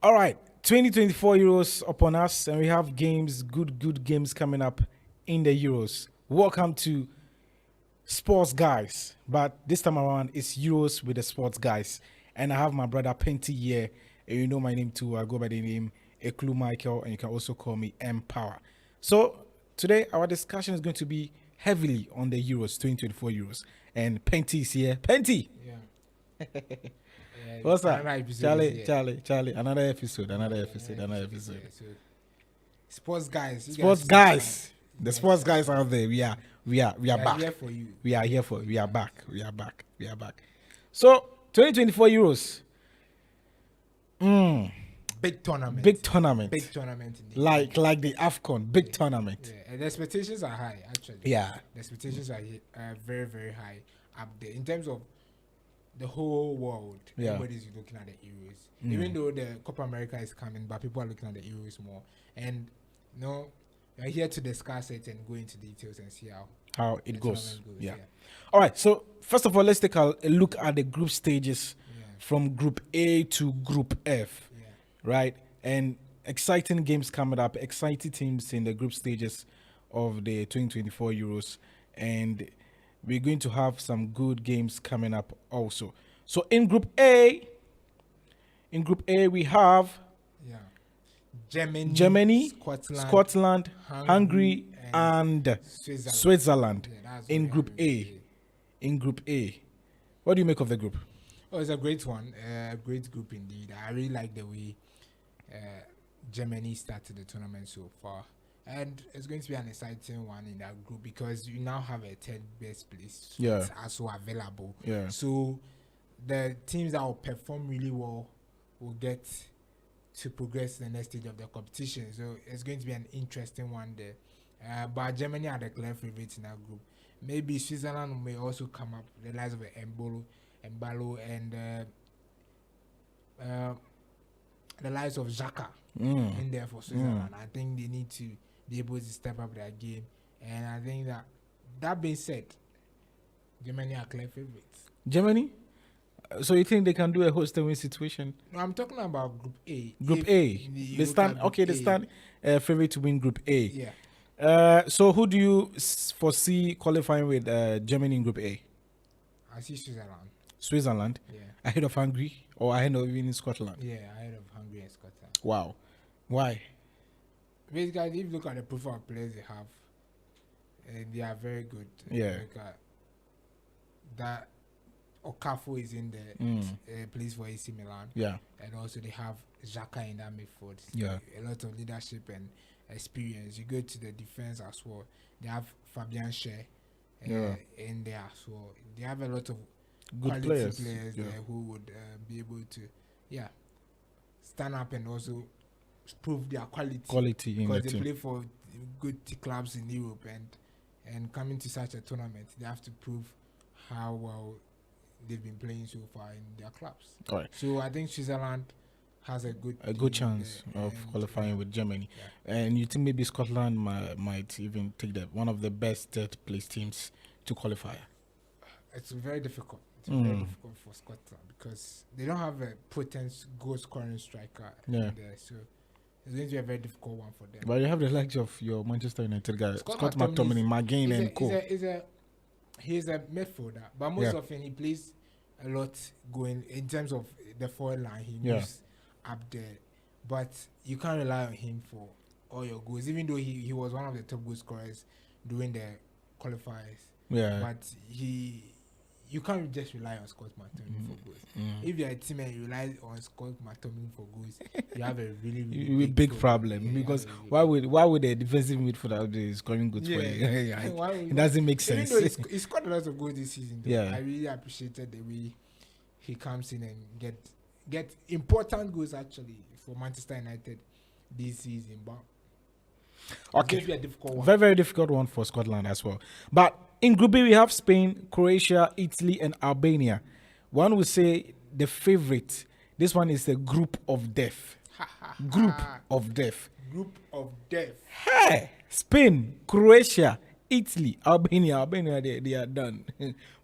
All right, 2024 Euros upon us, and we have games, good games coming up in the Euros. Welcome to Sports Guys, but this time around it's Euros with the Sports Guys, and I have my brother Penty here, and you know my name too. I go by the name Eklu Michael, and you can also call me M Power. So today our discussion is going to be heavily on the Euros, 2024 Euros, and Penty is here. Penty. Yeah. What's up? Charlie. Another episode. So, sports guys. Sports guys. The sports guys out there. We are back. Here for you. We are back. So 2024 Euros. Big tournament. Big tournament. Indeed. Like the AFCON. Big tournament. Yeah. And the expectations are high, actually. Yeah. The expectations are very, very high up there. In terms of the whole world, everybody's looking at the Euros. Even though the Copa America is coming, but people are looking at the Euros more. And we're here to discuss it and go into details and see how it goes. Yeah. Yeah. All right. So first of all, let's take a look at the group stages from Group A to Group F. Yeah. Right? And exciting games coming up, exciting teams in the group stages of the 2024 Euros. And we're going to have some good games coming up also. So in Group A we have Germany, Scotland, Hungary, and Switzerland in Group A. In Group A. What do you make of the group? Oh, it's a great one. A great group indeed. I really like the way Germany started the tournament so far. And it's going to be an exciting one in that group because you now have a third best place that's also available. Yeah. So the teams that will perform really well will get to progress to the next stage of the competition. So it's going to be an interesting one there. But Germany are the clear favorites in that group. Maybe Switzerland may also come up, the likes of Ballon, and the likes of Xhaka in there for Switzerland. I think they need to be able to step up their game. And I think that being said, Germany are clear favorites. Germany? So you think they can do a host and win situation? No, I'm talking about Group A. Group A. They stand favorite to win Group A. Yeah. So who do you foresee qualifying with Germany in Group A? I see Switzerland? Yeah. Ahead of Hungary or ahead of even Scotland? Yeah, ahead of Hungary and Scotland. Wow. Why? Basically, if you look at the profile of players they have, they are very good. Yeah. Look at that Okafor is in the plays for AC Milan. Yeah. And also they have Xhaka in that midfield. So yeah. A lot of leadership and experience. You go to the defense as well. They have Fabian Schär in there as well. They have a lot of good players there who would be able to stand up and also prove their quality in because the they team. play for good clubs in Europe and coming to such a tournament they have to prove how well they've been playing so far in their clubs. All right. So I think Switzerland has a good chance of qualifying with Germany. And you think maybe Scotland might even take one of the best third place teams to qualify? It's very difficult. It's very difficult for Scotland because they don't have a potent goal scoring striker in there. So it's going to be a very difficult one for them. But you have the likes of your Manchester United guy, Scott McTominay, McGinn and co. He's a midfielder, but most often he plays a lot going in terms of the forward line. He moves up there, but you can't rely on him for all your goals. Even though he was one of the top goal scorers during the qualifiers, but you can't just rely on Scott McTominay for goals. If you're a team and you rely on Scott McTominay for goals, you have a really big problem because why would a defensive midfielder be scoring goals for you? It doesn't make sense. Even though he scored a lot of goals this season, I really appreciated the way he comes in and get important goals actually for Manchester United this season. But okay, it's going to be a difficult one. Very, very difficult one for Scotland as well. But in Group B, we have Spain, Croatia, Italy, and Albania. One would say the favorite. This one is the group of death. Group of death. Group of death. Hey! Spain, Croatia, Italy, Albania. They are done.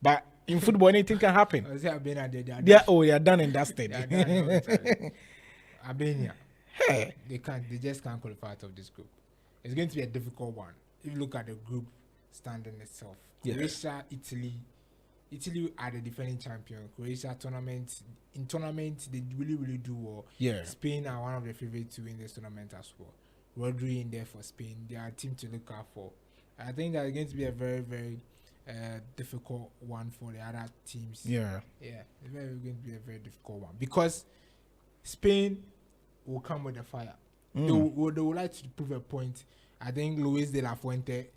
But in football, anything can happen. They are done and dusted. Albania. Hey. They just can't qualify out of this group. It's going to be a difficult one. If you look at the group standing itself, Yeah. Croatia, Italy are the defending champion. Croatia in tournament they really do well. Yeah. Spain are one of the favorites to win this tournament as well. Rodri in there for Spain. They are a team to look out for. I think that's going to be a very, very difficult one for the other teams. Yeah. Yeah, it's going to be a very difficult one because Spain will come with the fire. They would like to prove a point. I think Luis de la Fuente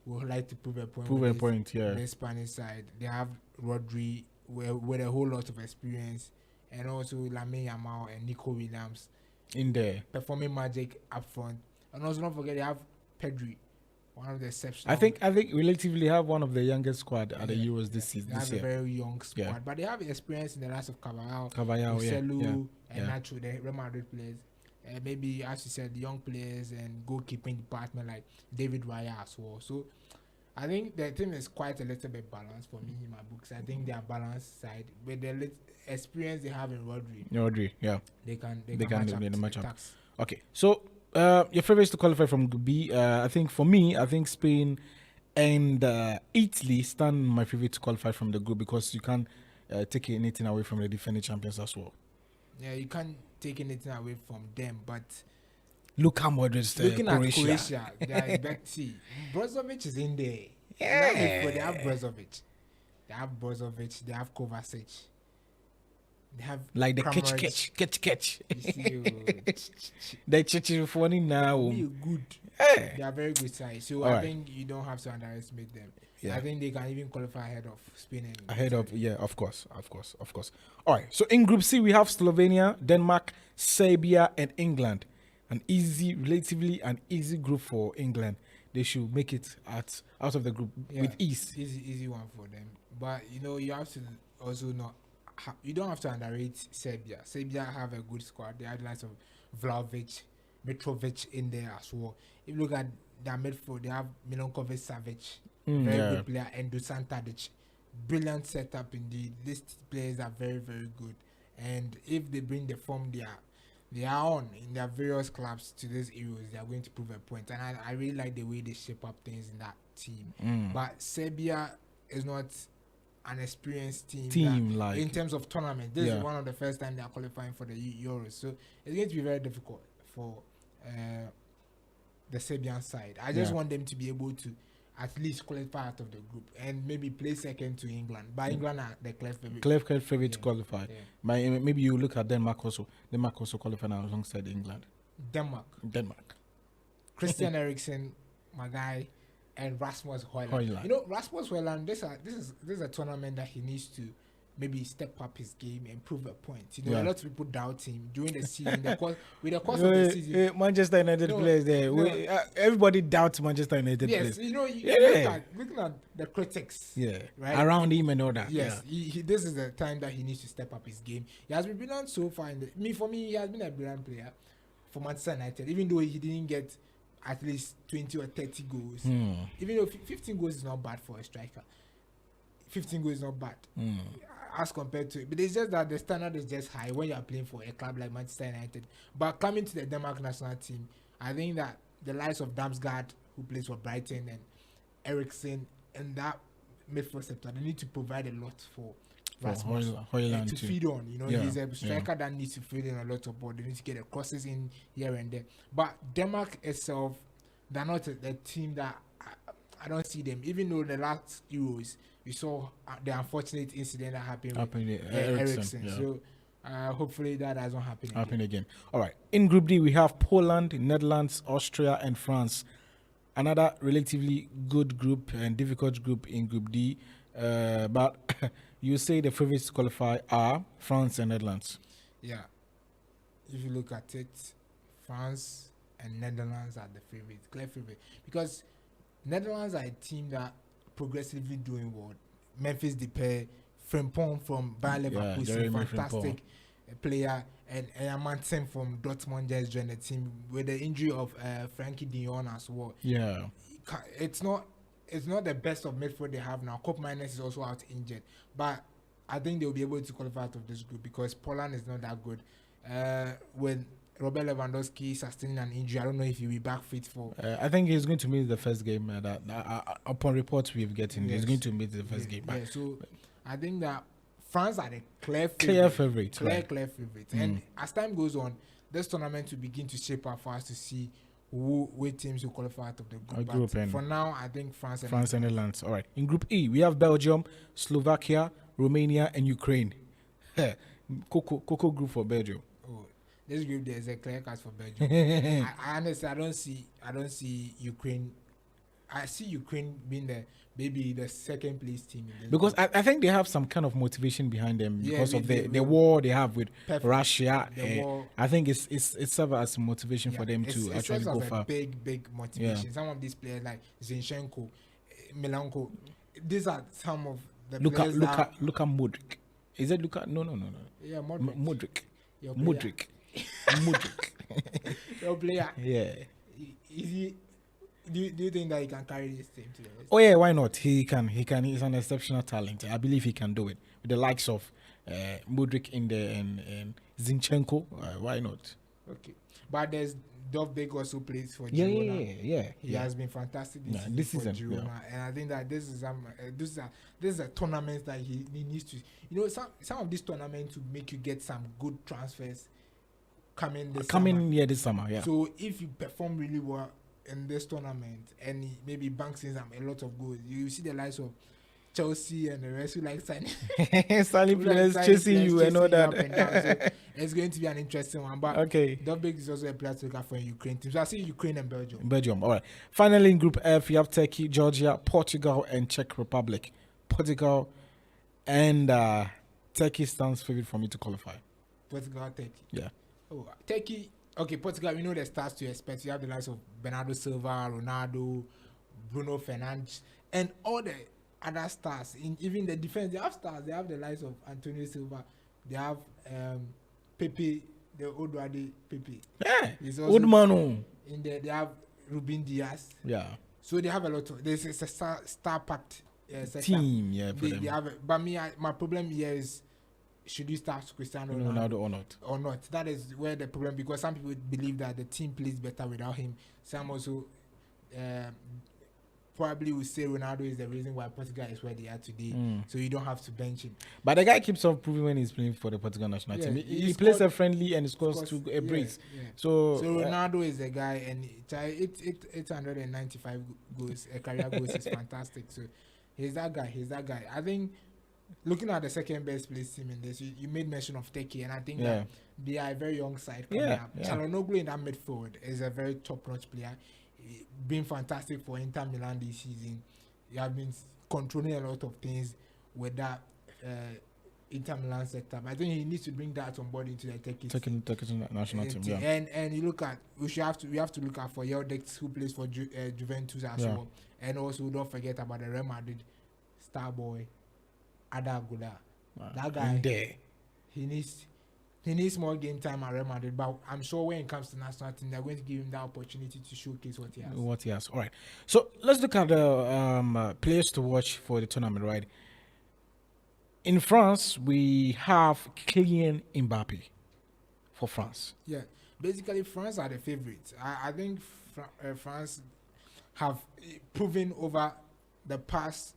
would like to prove a point. Yeah. The Spanish side, they have Rodri with a whole lot of experience, and also Lamine Yamal and Nico Williams In there. performing magic up front. And also don't forget they have Pedri, one of the exceptional. I think relatively have one of the youngest squad at the Euros this season. They have This a year. very young squad, Yeah. but they have experience in the likes of Carvajal, Yeah. and Yeah. Nacho, the Real Madrid players. Maybe, as you said, the young players and goalkeeping department like David Raya as well. So I think the team is quite a little bit balanced for me in my books. I think they are balanced side with the experience they have in Rodri. Yeah. They can match up. tax. Okay. So your favorites to qualify from Group B. I think for me, Spain and Italy stand my favorite to qualify from the group because you can't take anything away from the defending champions as well. Yeah, you can't take anything away from them, but Luka Modric, looking at Croatia. Croatia, they are see, Brozovic is in there. Yeah. They have Brozovic. They have Kovacic. They have Like the Kramaric. catch. You see, The chichi for now. really good. Hey. They are very good side. So All I right. think you don't have to underestimate them. Yeah. I think they can even qualify ahead of Spain and Of course. All right. So in Group C, we have Slovenia, Denmark, Serbia, and England. Relatively an easy group for England. They should make it out of the group with ease. Easy one for them. But you have to also not. You don't have to underrate Serbia. Serbia have a good squad. They have the likes of Vlahovic, Mitrovic in there as well. If you look at their midfield, they have Milinkovic Savic, very good player, and Dusan Tadic. Brilliant setup indeed. These players are very, very good. And if they bring the form they are on in their various clubs to these Euros, they are going to prove a point. And I really like the way they shape up things in that team. But Serbia is not an experienced team like in terms of tournament. This is one of the first time they are qualifying for the Euros. So it's going to be very difficult for the Serbian side. I just want them to be able to at least qualify out of the group and maybe play second to England. But England are the clear favorite. to qualify. Yeah. Maybe you look at Denmark also. Denmark also qualify now alongside England. Denmark. Christian Eriksen, my guy, and Rasmus Højlund. Rasmus Højlund, this is a tournament that he needs to maybe step up his game and prove a point. A lot of people doubt him during the season. With the course of the season, Manchester United players there. Everybody doubts Manchester United players. looking at the critics. Yeah, right? Around him and all that. Yes, this is the time that he needs to step up his game. He has been brilliant so far. For me, he has been a brilliant player for Manchester United, even though he didn't get at least 20 or 30 goals. Even though 15 goals is not bad for a striker. 15 goals is not bad as compared to, but it's just that the standard is just high when you are playing for a club like Manchester United. But coming to the Denmark national team, I think that the likes of Damsgaard, who plays for Brighton, and Eriksen, and that midfield sector, they need to provide a lot for Rasmus to feed on. He's a striker that needs to feed in a lot of ball. They need to get the crosses in here and there. But Denmark itself, they're not the team that I don't see them. Even though the last Euros, we saw the unfortunate incident that happened with Eriksen. Yeah. So hopefully that doesn't happen again. All right. In Group D, we have Poland, Netherlands, Austria, and France. Another relatively good group and difficult group in Group D. But you say the favorites to qualify are France and Netherlands. Yeah. If you look at it, France and Netherlands are the favorites, clear favorite. Because Netherlands are a team that progressively doing well. Memphis Depay, Frimpong from Bayer Leverkusen, fantastic player, and Amundsen from Dortmund just joined the team with the injury of Frankie de Jong as well. Yeah, it's not the best of midfield they have now. Koop Miners is also out injured, but I think they'll be able to qualify out of this group because Poland is not that good. When Robert Lewandowski sustaining an injury, I don't know if he'll be back fit for. I think he's going to miss the first game. Upon reports we've getting, he's Yes. going to miss the first game. Yeah, so I think that France are the clear Favorite. clear Right. favorite. And as time goes on, this tournament will begin to shape up for us to see which teams will qualify out of the group. Group, But and for now, I think France and Netherlands. All right. In Group E, we have Belgium, Slovakia, Romania, and Ukraine. Coco group for Belgium. Oh, this group there's a clear cast for Belgium. I honestly I don't see Ukraine. I see Ukraine being maybe the second place team in this Because group. I think they have some kind of motivation behind them Yeah, because of they- the war they have with Perfect. Russia. The war. I think it's serves as motivation for them It to actually serves go as far. a big motivation. Some of these players like Zinchenko, Milanko, these are some of the players that Luka Modric. Is it Luka? No. yeah, Modric. Modric. Your player. Yeah. Is he? Do you think that he can carry this team to the rest? Oh yeah, why not? He can. He's an exceptional talent. I believe he can do it with the likes of Modric in there and Zinchenko. Why not? Okay, but there's Dovbek also plays for Yeah, Girona. yeah. He has been fantastic this for season, Girona, and I think that this is a tournament that he needs to. You know, some of these tournaments to make you get some good transfers coming this summer. This summer. Yeah. So if you perform really well in this tournament and he maybe banks in a lot of goals, you see the likes of Chelsea and the rest who like signing Stanley players chasing you and all that. So it's going to be an interesting one. But Okay. Dovbek is also a player to look out for in Ukraine team. So I see Ukraine and Belgium. Belgium. All right. Finally, in Group F, you have Turkey, Georgia, Portugal, and Czech Republic. Portugal and Turkey stands favorite for me to qualify. Portugal, Turkey. Yeah. Oh, Turkey. Okay, Portugal. We know the stars to expect. You have the likes of Bernardo Silva, Ronaldo, Bruno Fernandes, and all the other stars. In even the defense, they have stars. They have the likes of Antonio Silva. They have Pepe, the Oduade Pepe. Yeah. He's also Old Manu. in there. They have Ruben Diaz. Yeah. So they have a lot of. This is a star-packed Team. Yeah. For They them. have. But my problem here is, should you start Cristiano Ronaldo? Ronaldo or not. That is where the problem, because some people believe that the team plays better without him. Some also probably will say Ronaldo is the reason why Portugal is where they are today. So you don't have to bench him. But the guy keeps on proving when he's playing for the Portugal national Yeah, team. he He plays scored- a friendly and he scores a brace. So, So Ronaldo is the guy, and 895 goals, career goals is fantastic. So he's that guy. I think looking at the second best place team in this, you made mention of Turkey, and I think that they are a very young side coming up. Çalhanoğlu in that midfield is a very top-notch player. Been fantastic for Inter Milan this season. You have been controlling a lot of things with that Inter Milan setup. I think he needs to bring that on board into the Turkish national team. Yeah. And you look at we have to look at for Yildiz, who plays for Juventus as well, and also don't forget about the Real Madrid star boy Ada Aguilar. That guy, he needs more game time at Real Madrid, but I'm sure when it comes to national team, they're going to give him that opportunity to showcase what he has. All right. So let's look at the players to watch for the tournament, right? In France, we have Kylian Mbappe for France. Yeah, basically France are the favorites. I think France have proven over the past,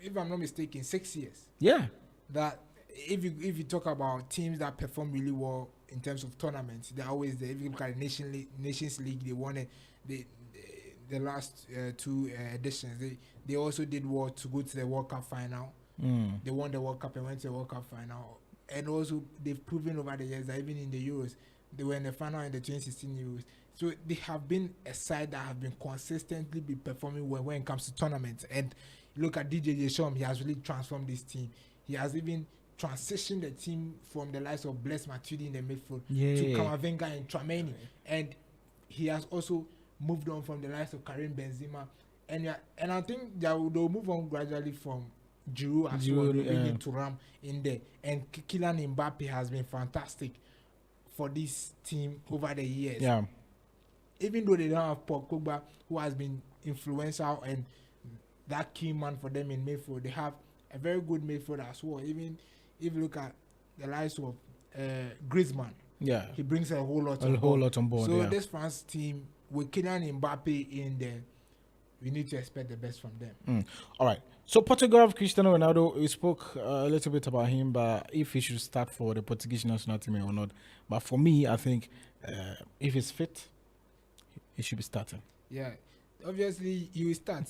if I'm not mistaken, 6 years. Yeah. That if you talk about teams that perform really well in terms of tournaments, they're always there. If you look at the Nations League, they won it. The last two editions. They also did well to go to the World Cup final. They won the World Cup and went to the World Cup final. And also they've proven over the years that even in the Euros, they were in the final in the 2016 Euros. So they have been a side that have been consistently be performing well when it comes to tournaments. And look at DJ Deschamps, he has really transformed this team. He has even transitioned the team from the likes of Blaise Matuidi in the midfield to Camavinga and Tchouaméni. And he has also moved on from the likes of Karim Benzema. And I think they'll move on gradually from Giroud as well, bringing Thuram in there. And Kylian Mbappe has been fantastic for this team over the years. Yeah. Even though they don't have Paul Pogba, who has been influential and that key man for them in midfield, they have a very good midfield as well. Even if you look at the likes of Griezmann, Yeah. he brings a whole lot on board. So yeah. this France team with Kylian Mbappe in there, we need to expect the best from them. All right. So Portugal of Cristiano Ronaldo, we spoke a little bit about him, but if he should start for the Portuguese national team or not. But for me, I think if he's fit, he should be starting. Yeah. Obviously, you start.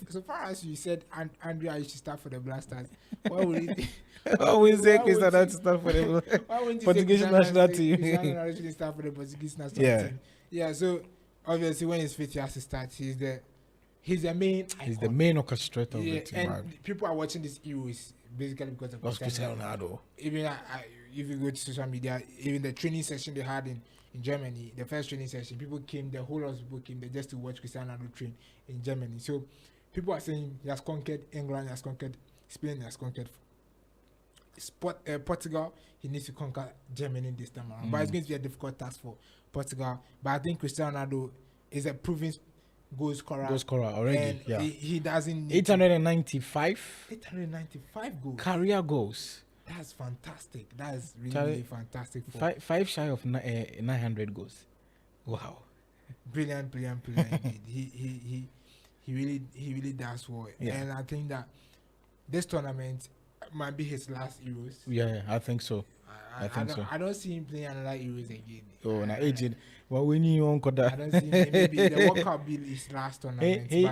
So far as you said, Andrea, you should start for the Blasters. Why would you? Why would you say Cristiano to start for the Why wouldn't you Portuguese say national team? Cristiano Ronaldo should start for the Portuguese national team? Yeah. So obviously, when he's fit, he has to start. He's the main. He's the main orchestrator of the team. And right? people are watching this Euros basically because of Cristiano Ronaldo. Even if you go to social media, even the training session they had in Germany, the first training session, the whole lot of people came there just to watch Cristiano Ronaldo train in Germany. So people are saying he has conquered England, he has conquered Spain, he has conquered Portugal. He needs to conquer Germany this time around. But it's going to be a difficult task for Portugal. But I think Cristiano Ronaldo is a proven goal scorer already. And yeah. He doesn't need 895 goals. Career goals. That's fantastic. That is really fantastic. Five shy of 900 goals. Wow. Brilliant indeed. He really does well. Yeah. And I think that this tournament might be his last Euros. Yeah, I think so. I don't see him playing another Euros again. Oh, now aged. Well, we need on I don't see him. Maybe the World Cup will be his last tournament. He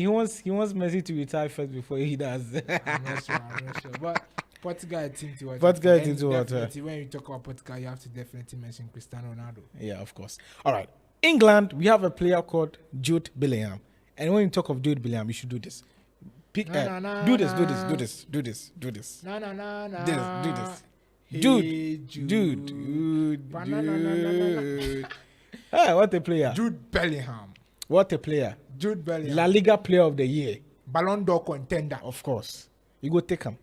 wants Messi to retire first before he does. I'm not sure. But Portugal, I think to watch. Portugal, I think to watch. When you talk about Portugal, you have to definitely mention Cristiano Ronaldo. Yeah, of course. All right. England, we have a player called Jude Bellingham. And when you talk of Jude Bellingham, you should do this. Do this. Do this. Do this. Dude. What a player. Jude Bellingham. What a player. Jude Bellingham. La Liga player of the year. Ballon d'Or contender. Of course. You go take him.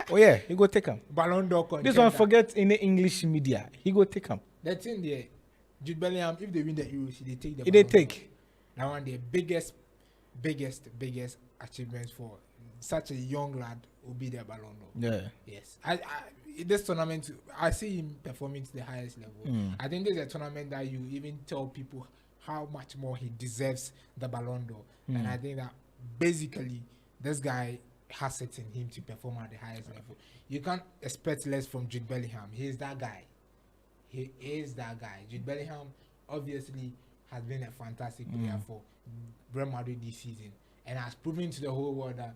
Oh yeah, he go take him. Ballon d'Or contender. This one forget in the English media. He go take him. That's in there. Jude Bellingham, if they win the Euros, they take the They take. That one the biggest achievements for such a young lad will be the Ballon d'Or. Yeah. Yes. In this tournament, I see him performing to the highest level. I think there's a tournament that you even tell people how much more he deserves the Ballon d'Or. And I think that basically this guy has it in him to perform at the highest level. You can't expect less from Jude Bellingham. He is that guy. Jude Bellingham obviously has been a fantastic player for Real Madrid this season and has proven to the whole world that,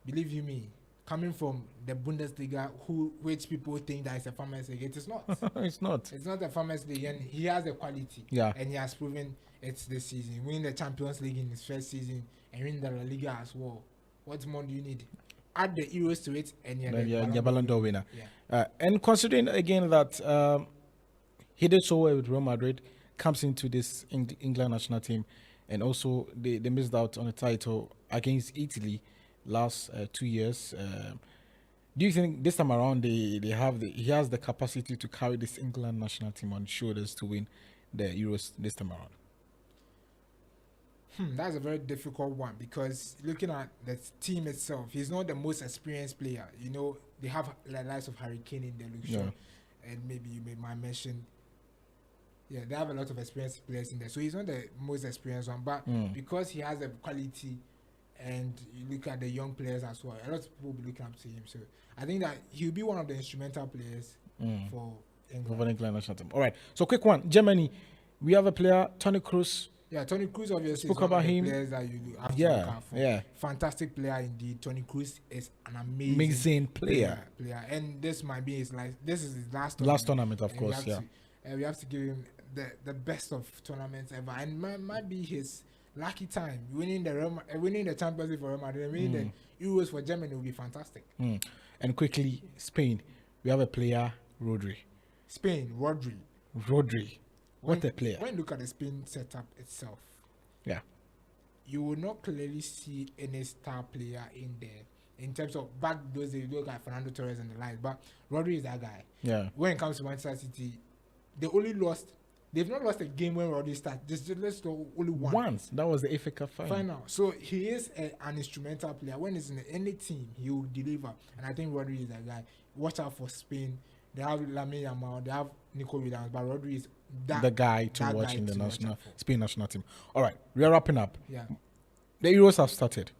believe you me, coming from the Bundesliga, which people think that it's a farmers league, it is not. It's not. It's not a farmers league, and he has the quality. Yeah. And he has proven it this season. Winning the Champions League in his first season and winning the La Liga as well. What more do you need? Add the Euros to it, and you're Ballon d'Or winner. Yeah. And considering again that he did so well with Real Madrid, comes into this England national team, and also they missed out on the title against Italy last 2 years. Do you think this time around he has the capacity to carry this England national team on shoulders to win the Euros this time around? That's a very difficult one because looking at the team itself, he's not the most experienced player. You know, they have the likes of Harry Kane in their Luke and maybe you might mention. Yeah, they have a lot of experienced players in there. So he's not the most experienced one, but because he has the quality and you look at the young players as well, a lot of people will be looking up to him. So I think that he'll be one of the instrumental players for England. For the England national team. All right. So quick one. Germany, we have a player, Toni Kroos. Yeah, Toni Kroos obviously spoke is one about of the him. players that you have to look out for. Yeah. Fantastic player indeed. Toni Kroos is an amazing player. And this might be his his last tournament, of course. We have to give him the best of tournaments ever, and might be his lucky time. Winning the Champions League for Real Madrid, winning the Euros for Germany will be fantastic. And quickly, Spain, we have a player, Rodri. Spain, Rodri. What a player. When you look at the Spain setup itself, you will not clearly see any star player in there. In terms of back those days, you look at Fernando Torres and the likes, but Rodri is that guy. Yeah. When it comes to Manchester City, they've not lost a game when Rodri started. Just only one. Once. That was the FA Cup final. So he is an instrumental player. When he's in any team, he will deliver. And I think Rodri is that guy. Watch out for Spain they have Lamine Yamal, they have Nico Williams, but Rodri is the guy to that watch guy in the to watch national out for. Spain national team. All right, we are wrapping up. Yeah. The Euros have started.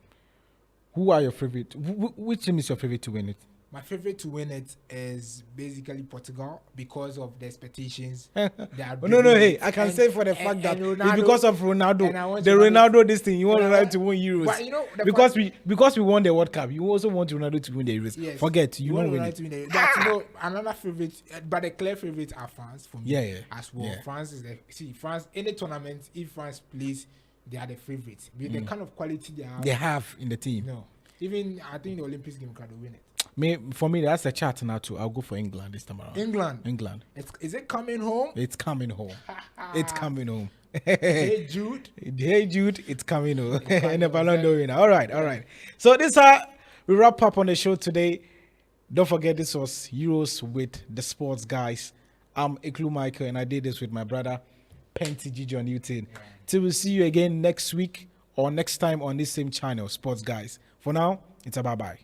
Who are your favorite? Which team is your favorite to win it? My favorite to win it is basically Portugal because of the expectations. They are No, bringing hey, it. I can And- say for the fact that and it's Ronaldo- because of and I Ronaldo, want the Ronaldo this thing. You want and I Ronaldo want- to win Euros, But you know, the because we won the World Cup. You also want Ronaldo to win the Euros. Yes. Forget you want won't win Ronaldo it. to win it. But you know, another favorite, but the clear favorites are France for me. Yeah. As well. Yeah. France is France. Any tournament, if France plays, they are the favorites. With the kind of quality They have in the team. No, even I think the Olympics game can win it. For me, that's a chat now too. I'll go for England this time around. England. Is it coming home? It's coming home. It's coming home. Hey Jude. Hey Jude, it's coming home. And the Ballon d'Or winner. All right. So this how we wrap up on the show today. Don't forget this was Euros with the sports guys. I'm Iklu Michael and I did this with my brother Penty Gigi on YouTube. Till we see you again next week or next time on this same channel, Sports Guys. For now, it's a bye-bye.